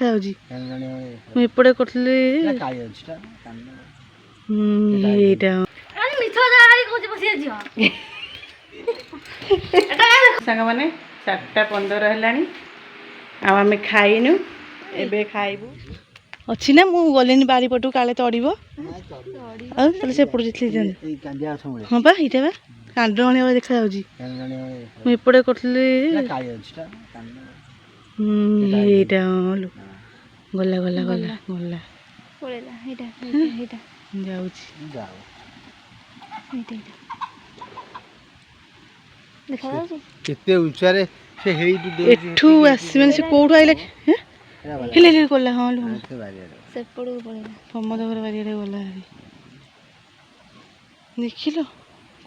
ଦେଖାଯାଉଛି ମୁଁ ଏପଟେ କରୁଥିଲି ଏଇଟା ସାଙ୍ଗମାନେ 4:15 ହେଲାଣି ଆଉ ଆମେ ଖାଇନୁ ଏବେ ଖାଇବୁ ଅଛି ନା ମୁଁ ଗଲିନି ବାରିପଟୁ କାଳେ ତଡ଼ିବ ଆଉ ତାହେଲେ ସେପଟୁ ଯାଇଥିଲି ହଁ ବା ଏଇଟା ବା କାଣ୍ଡ ଭଳିଆ ଦେଖାଯାଉଛି ମୁଁ ଏପଟେ କରୁଥିଲି ଏଇଟା ଗଲା ଗଲା ଗଲା ଗଲା ଯାଉଛି କେତେ ଉଚ୍ଚାରେ ସେ ହେଇଠୁ ଏଠୁ ଆସିମାନେ ସେ କୋଉଠୁ ଆଇଲେ ହେଲେ ହେଲେ ଗଲା ହଁ ସେପଟକୁ ପଳେଇଲା ପ୍ରମୋଦ ଘର ବାରିଆଡ଼େ ଗଲା ଭାରି ଦେଖିଲ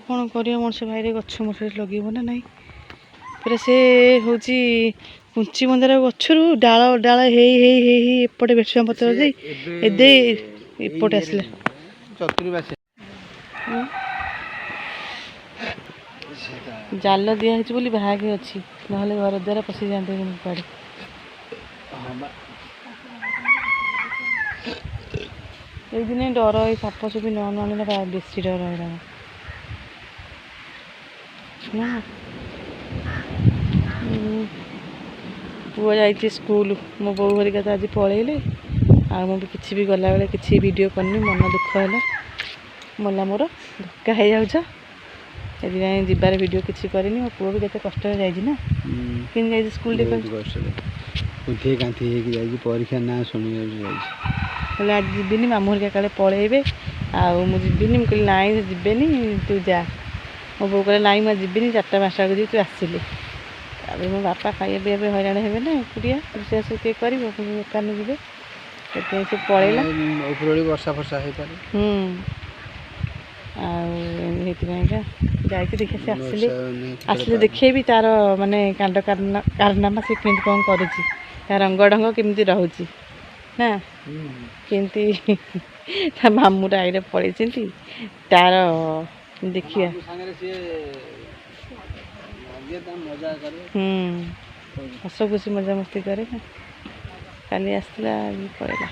କ'ଣ କରିବ ମଣିଷ ଭାଇରେ ଗଛ ମଛରେ ଲଗେଇବ ନା ନାହିଁ ପୁରା ସେ ହେଉଛି କୁଞ୍ଚି ମନ୍ଦାର ଗଛରୁ ଡାଳ ଡାଳ ହେଇ ହେଇ ହେଇ ହେଇ ଏପଟେ ଭେସୁଙ୍ଗା ପତ୍ର ଦେଇ ଏବେ ଏପଟେ ଆସିଲା ଜାଲ ଦିଆହେଇଛି ବୋଲି ବାହାಗೆ ଅଛି ନହେଲେ ଘର ଦ୍ୱାରା ପଶିଯାଆନ୍ତେ କୁଆଡ଼େ ଏଇଦିନେ ଡର ଏଇ ସାପ ସୁପି ନ ଆଣିଲେ ବେଶୀ ଡର ହେଲା ନା ପୁଅ ଯାଇଛି ସ୍କୁଲ ମୋ ବୋଉ ଘରିକା ତ ଆଜି ପଳେଇଲେ ଆଉ ମୁଁ ବି କିଛି ବି ଗଲାବେଳେ କିଛି ଭିଡ଼ିଓ କରିନି ମନ ଦୁଃଖ ହେଲା ମଲା ମୋର ଧକ୍କା ହେଇଯାଉଛ ସେଥିପାଇଁ ଯିବାରେ ଭିଡ଼ିଓ କିଛି କରିନି ମୋ ପୁଅ ବି କେତେ କଷ୍ଟରେ ଯାଇଛି ନା କେମିତି ଯାଇଛି ସ୍କୁଲ ଯାଇଛି ପରୀକ୍ଷା ନା ଶୁଣିବାକୁ ଯାଇଛି ହେଲେ ଆଜି ଯିବିନି ମାମୁଁ ହେରିକା କାଳେ ପଳେଇବେ ଆଉ ମୁଁ ଯିବିନି ମୁଁ କହିଲି ନାଇଁ ଯିବେନି ତୁ ଯା ମୋ ବୋଉ କହିଲେ ନାଇଁ ମୁଁ ଯିବିନି 4ଟା 5ଟା ବେଳକୁ ଯିବି ତୁ ଆସିଲେ ତାପରେ ମୋ ବାପା ଖାଇବା ପିଇବା ପାଇଁ ହଇରାଣ ହେବେ ନା ଏକୁଟିଆ ରୋଷେଇବାସ କିଏ କରିବ ଦୋକାନ ଯିବେ ସେଥିପାଇଁ ସେ ପଳେଇଲା ଉପରଓଳି ବର୍ଷା ଫର୍ଷା ହେଇପାରେ ଆଉ ସେଇଥିପାଇଁକା ଯାଇକି ଦେଖି ସେ ଆସିଲେ ଦେଖେଇବି ତାର ମାନେ କାଣ୍ଡ କାରନାମା ସେ କେମିତି କ'ଣ କରୁଛି ତା ରଙ୍ଗ ଢଙ୍ଗ କେମିତି ରହୁଛି ନା କେମିତି ତା ମାମୁଁ ଆଇରେ ପଳେଇଛନ୍ତି ତାର ଦେଖିବା ହସ ଖୁସି ମଜାମସ୍ତି କରେ ନା କାଲି ଆସିଥିଲା ପଳେଇଲା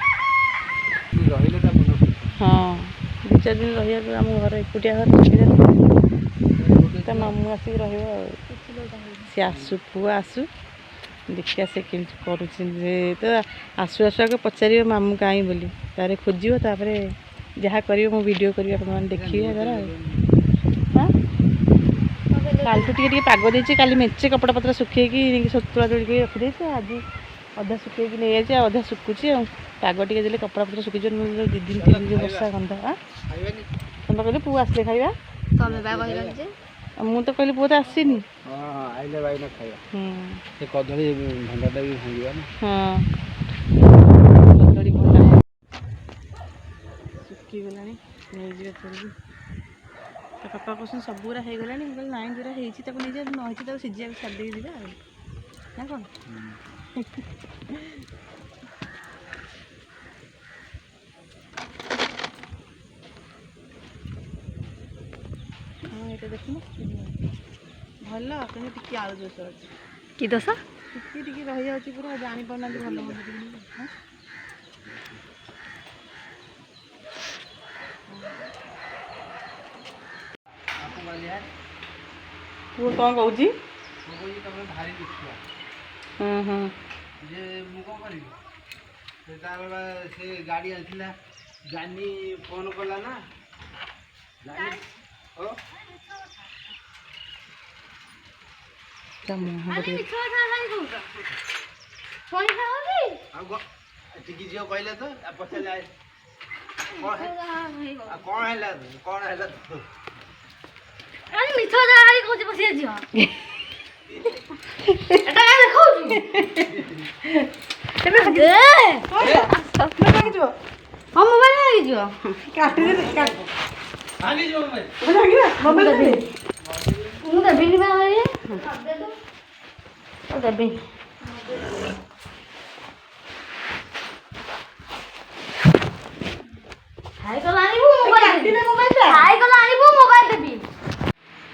ହଁ 2-4 ଦିନ ରହିବାକୁ ଆମ ଘର ଏକୁଟିଆ ଘର ତା ମାମୁଁ ଆସିକି ରହିବ ଆଉ ସେ ଆସୁ ପୁଅ ଆସୁ ଦେଖିବା ସେ କେମିତି କରୁଛି ତ ଆସୁ ଆସୁ ଆଗ ପଚାରିବ ମାମୁଁ କାହିଁ ବୋଲି ତାପରେ ଖୋଜିବ ତାପରେ ଯାହା କରିବ ମୁଁ ଭିଡ଼ିଓ କରିବି ଆପଣମାନେ ଦେଖିବେ ଘର ଆଉ କାଲିଠୁ ଟିକେ ଟିକେ ପାଗ ଦେଇଛି କାଲି ମେଞ୍ଚେ କପଡ଼ା ପତ୍ର ଶୁଖେଇକି ସତୁଳା ତୋଳିକି ରଖିଦେଇଛି ଆଜି ଅଧା ଶୁଖେଇକି ନେଇଯାଇଛି ଆଉ ଅଧା ଶୁଖୁଛି ଆଉ ପାଗ ଟିକେ ଦେଲେ କପଡ଼ା ପତ୍ର ଶୁଖିଯିବ 2 ଦିନ 3 ଦିନ ବର୍ଷା ଗନ୍ଧ ତମେ କହିଲେ ପୁଅ ଆସିଲେ ଖାଇବା ମୁଁ ତ କହିଲି ପୁଅ ତ ଆସିନି ସେ କଦଳୀ ଭଣ୍ଡାଟା ବି ଭାଙ୍ଗିବା ନା କଦଳୀ ଭଣ୍ଡା ଶୁଖିଗଲାଣି ନେଇଯିବା କରିକି ତା ବାପା କହୁଛନ୍ତି ସବୁଗୁରା ହେଇଗଲାଣି ମୁଁ କହିଲି ନାଇଁ ଯେଉଁଗୁରା ହେଇଛି ତାକୁ ନେଇଯିବା ନ ହେଇଛି ତାକୁ ସିଝିବାକୁ ଛାଡ଼ି ଦେଇକି ଯିବା ଆଉ ନା କ'ଣ ହଁ ଏଇଟା ଦେଖୁନ ଭଲ କିନ୍ତୁ ଟିକେ ଆଳୁ ଦୋଷ ଅଛି କି ଦୋଷ ଟିକେ ଟିକେ ରହିଯାଉଛି ପୁରା ଜାଣିପାରୁନାହାନ୍ତି ଭଲ ମନ୍ଦ ଟିକେ ପୁଅ କ'ଣ କହୁଛି ଭାରି ଦୁଃଖିଆ ଯେ ମୁଁ କ'ଣ କରିବି ସେତେବେଳେ ସେ ଗାଡ଼ି ଆସିଲା ଜାନି ଫୋନ୍ କଲା ନା ଟିକି ଝିଅ କହିଲେ ତ ପଚାରିଲେ କ'ଣ ହେଲା ମିଛ କହୁଛି ବସିଆ ଝିଅ ଏଟା କାଇଁ ଦେଖଉଛୁ ହଁ ମୋବାଇଲ ଲାଗିଯିବ ମୁଁ ଦେବିନି ବା ଦେବି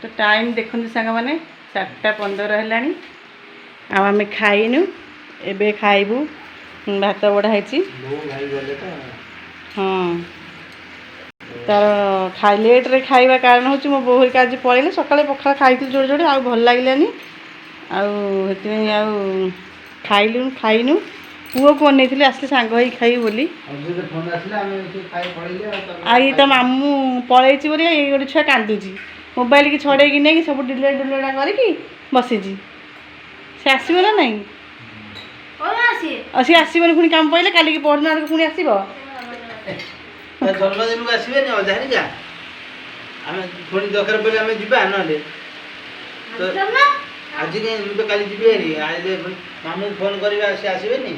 ତ ଟାଇମ୍ ଦେଖନ୍ତୁ ସାଙ୍ଗମାନେ 4:15 ହେଲାଣି ଆଉ ଆମେ ଖାଇନୁ ଏବେ ଖାଇବୁ ଭାତ ବଢ଼ା ହେଇଛି। ବୋଉ ଭାଇ ଗଲେ ତ ହଁ ତାର ଲେଟ୍ରେ ଖାଇବା କାରଣ ହେଉଛି ମୋ ବୋଉ ହେରିକା ଆଜି ପଳେଇଲେ। ସକାଳେ ପଖାଳ ଖାଇଥିଲି ଯୋଡ଼େ ଯୋଡ଼େ, ଆଉ ଭଲ ଲାଗିଲାନି, ଆଉ ସେଥିପାଇଁ ଆଉ ଖାଇନୁ। ପୁଅକୁ ଅନେଇଥିଲି ଆସିଲେ ସାଙ୍ଗ ହେଇକି ଖାଇବୁ ବୋଲି। ଫୋନ୍ ଆସିଲା ଆମେ ଖାଇ ପଳେଇଲେ ଆଉ ଇଏ ତା ମାମୁଁ ପଳେଇଛି ବୋଲି ଏଇ ଗୋଟେ ଛୁଆ କାନ୍ଦୁଛି, ମୋବାଇଲ କି ଛଡ଼େଇକି ନେଇକି ସବୁ ଡିଲେଟ୍ କରିକି ବସିଛି। ସେ ଆସିବ ନା ନାହିଁ? ଆଉ ସିଏ ଆସିବନି, ପୁଣି କାମ ପଇଲେ କାଲିକି ପରଦିନ ଆଡ଼କୁ ପୁଣି ଆସିବ। ଜନ୍ମଦିନକୁ ଆସିବେନି ଅଜା ହେରିକା? ଆମେ ପୁଣି ଦରକାର ପଡ଼ିଲେ ଆମେ ଯିବା, ନହେଲେ ଆଜି କାହିଁ ମୁଁ ତ କାଲି ଯିବି ହେରି। ମାମୁଁକୁ ଫୋନ୍ କରିବା, ସେ ଆସିବେନି?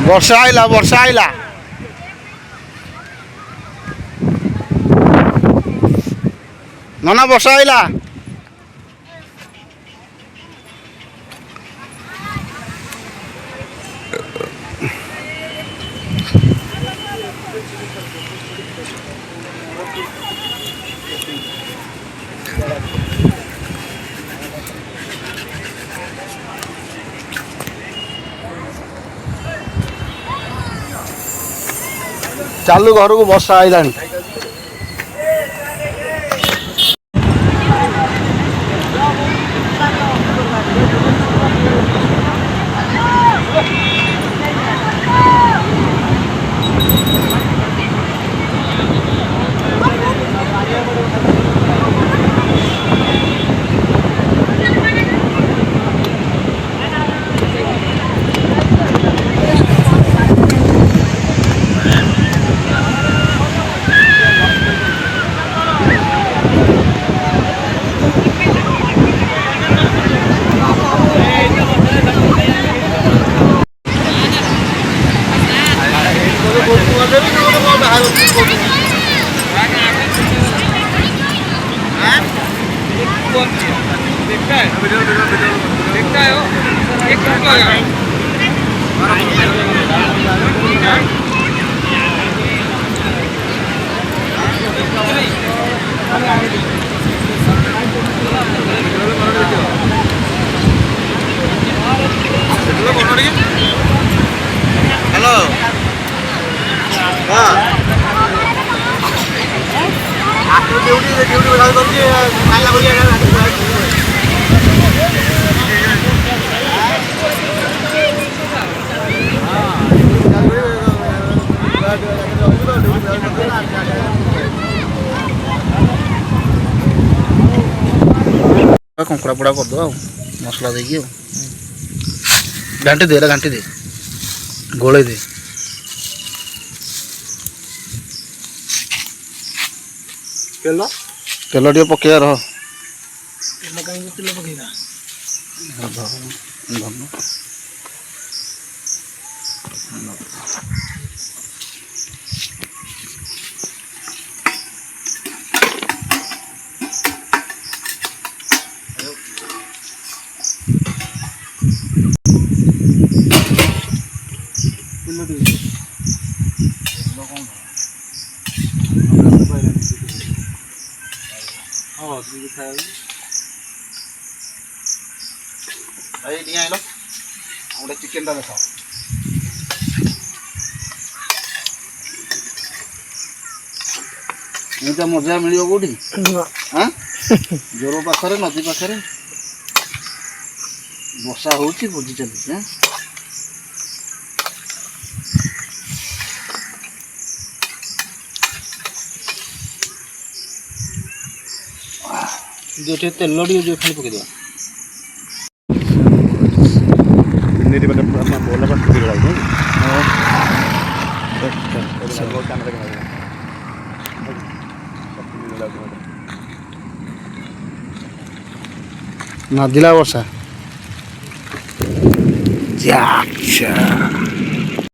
ବର୍ଷା ଆଇଲା ନନା, ବର୍ଷା ଆଇଲା। ଚାଲୁ ଘରକୁ, ବର୍ଷା ଆଇଲାଣି। हेलो हाँ ड्यूटी बता दीजिए खाना बोलिए कंकड़ा पोड़ा कर दो मसला देखिए घंटे दे गोले दे तेल टे पकड़ रह गोटे चिकेन टा देखा एमती मजा मिल कौटी हाँ जोर पाखे नदी पाखे वर्षा हो भोजी चलती जो तेल जो खाली पकड़ ଏମିତି ମାନେ ଭଲ ପାଠ ଲାଗୁଛି ନଦିଲା ବର୍ଷା।